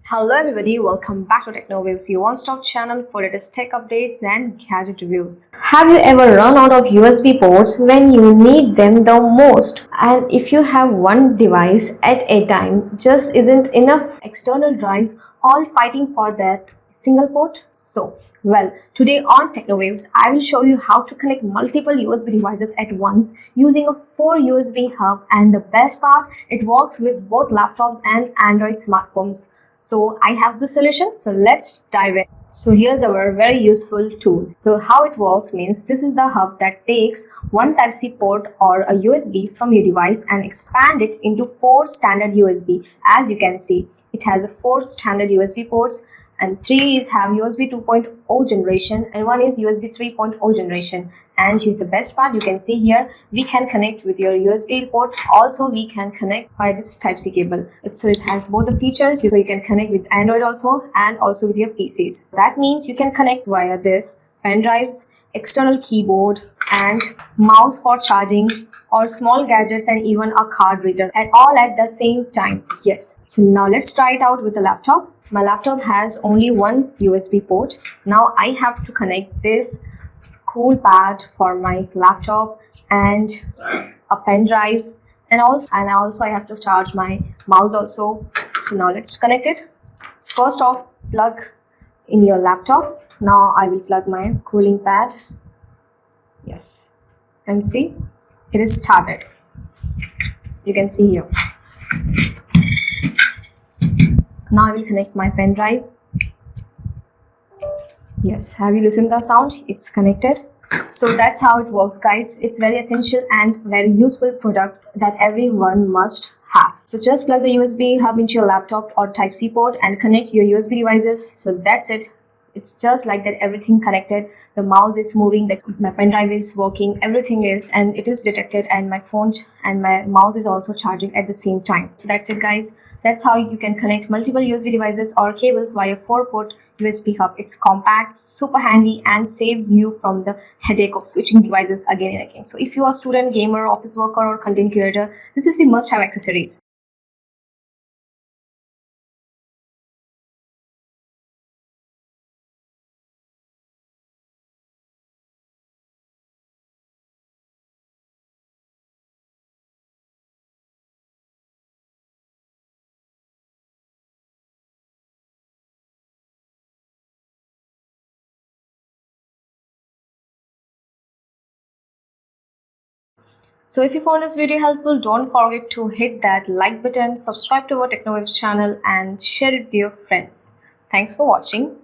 Hello everybody, welcome back to TechnoWaves, your one-stop channel for latest tech updates and gadget reviews. Have you ever run out of USB ports when you need them the most? And if you have one device at a time, just isn't enough external drive, all fighting for that single port? Today on TechnoWaves, I will show you how to connect multiple USB devices at once using a 4 USB hub, and the best part, it works with both laptops and Android smartphones. So I have the solution. So let's dive in. So here's our very useful tool. So how it works means this is the hub that takes one Type-C port or a USB from your device and expand it into 4 standard USB. As you can see, it has 4 standard USB ports, and 3 is have USB 2.0 generation and 1 is USB 3.0 generation. And the best part, you can see here, we can connect with your USB port. Also, we can connect by this Type-C cable. So it has both the features. So you can connect with Android also and also with your PCs. That means you can connect via this pen drives, external keyboard and mouse for charging, or small gadgets and even a card reader, and all at the same time. Yes. So now let's try it out with the laptop. My laptop has only one USB port. Now I have to connect this cool pad for my laptop and a pen drive, and also I have to charge my mouse also. So now let's connect it. First off, plug in your laptop. Now I will plug my cooling pad. Yes, and see, it is started. You can see here. Now I will connect my pen drive. Yes, have you listened to the sound? It's connected. So that's how it works, guys. It's very essential and very useful product that everyone must have. So just plug the USB hub into your laptop or Type-C port and connect your USB devices. So that's it. It's just like that, everything connected. The mouse is moving, my pen drive is working, everything is, and it is detected, and my phone and my mouse is also charging at the same time. So that's it, guys. That's how you can connect multiple USB devices or cables via 4-port USB hub. It's compact, super handy, and saves you from the headache of switching devices again and again. So if you are a student, gamer, office worker, or content creator, this is the must-have accessories. So if you found this video helpful, don't forget to hit that like button, subscribe to our TechnoWaves channel, and share it with your friends. Thanks for watching.